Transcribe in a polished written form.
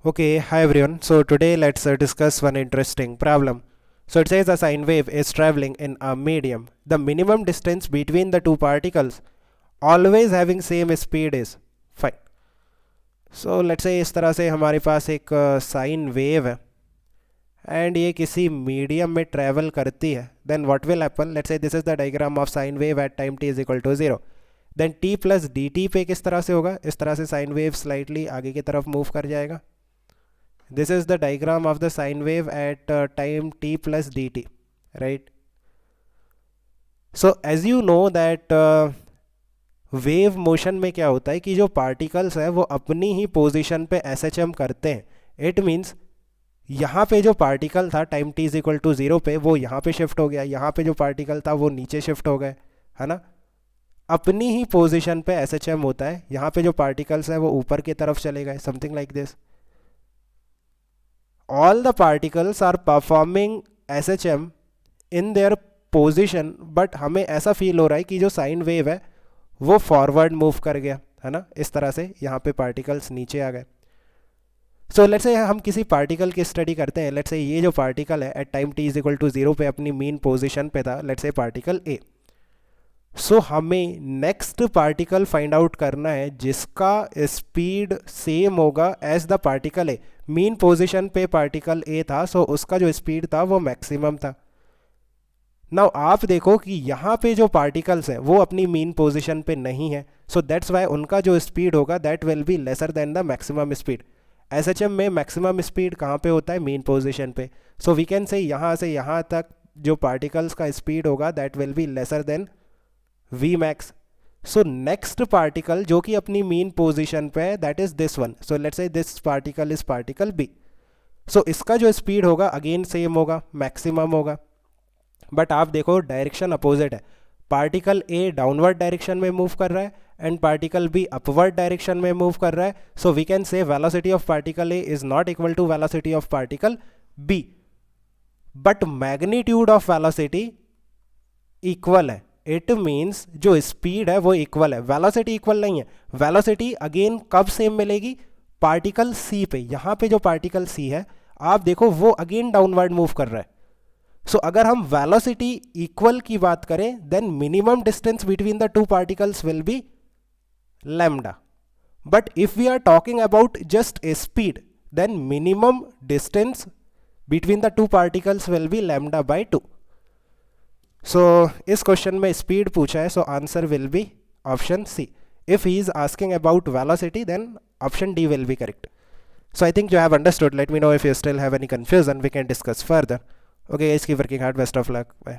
Okay, hi everyone. So today let's discuss one interesting problem. So it says a sine wave is traveling in a medium. The minimum distance between the two particles always having same speed is fine. So let's say इस तरह से हमारे पास एक sine wave है and ये किसी medium में travel करती है. Then what will happen, let's say this is the diagram of sine wave at time t is equal to 0. Then t plus d t पे किस तरह से होगा, इस तरह से साइन वेव स्लाइटली आगे की तरफ मूव कर जाएगा. This is the diagram of the sine wave at time t plus dt, right? So as you know that wave motion में क्या होता है कि जो particles है वो अपनी ही position पे SHM करते हैं. It means यहाँ पे जो particle था time t is equal to 0 पे वो यहाँ पे शिफ्ट हो गया, यहाँ पे जो particle था वो नीचे शिफ्ट हो गए, है ना. अपनी ही पोजीशन पे SHM होता है. यहाँ पे जो particles है वो ऊपर की तरफ चले गए, something like this. All the particles are performing SHM in their position, but हमें ऐसा फील हो रहा है कि जो साइन वेव है वो फॉरवर्ड मूव कर गया, है ना. इस तरह से यहाँ पे पार्टिकल्स नीचे आ गए. सो लेट्स से हम किसी पार्टिकल की स्टडी करते हैं. लेट्स से ये जो पार्टिकल है at time t is equal to 0 पे अपनी मीन पोजीशन पे था, लेट्स से पार्टिकल A. सो हमें नेक्स्ट पार्टिकल फाइंड आउट करना है जिसका स्पीड सेम होगा as the particle A. Mean position पे पार्टिकल ए था, सो उसका जो स्पीड था वो मैक्सिमम था. नाउ आप देखो कि यहाँ पे जो पार्टिकल्स हैं वो अपनी मीन पोजीशन पे नहीं है, सो दैट्स वाई उनका जो स्पीड होगा that will be lesser then the maximum speed. SHM में मैक्सिमम स्पीड कहाँ पे होता है, मीन पोजीशन पे. सो वी कैन से यहाँ तक जो पार्टिकल्स का स्पीड होगा that will be lesser than V max. So next particle जो कि अपनी मीन पोजीशन पे है that is this one. So let's say this particle is particle B. So इसका जो स्पीड होगा अगेन सेम होगा, मैक्सिमम होगा. बट आप देखो डायरेक्शन अपोजिट है. पार्टिकल A डाउनवर्ड डायरेक्शन में मूव कर रहा है and particle B upward direction में मूव कर रहा है. So we can say velocity of particle A is not equal to velocity of particle B, but magnitude of velocity equal है. It means जो स्पीड है वो इक्वल है, velocity equal नहीं है. वेलोसिटी अगेन कब सेम मिलेगी, पार्टिकल C पे. यहाँ पे जो पार्टिकल C है आप देखो वो अगेन डाउनवर्ड मूव कर रहा है. सो अगर हम वेलोसिटी इक्वल की बात करें then minimum distance between the two particles will be lambda. But if we are talking about just a speed then minimum distance between the two particles will be lambda by 2. So इस question में speed पूछा है, so answer will be option C. If he is asking about velocity then option D will be correct. So I think you have understood. Let me know if you still have any confusion, we can discuss further. Okay, इसकी working hard, best of luck, bye.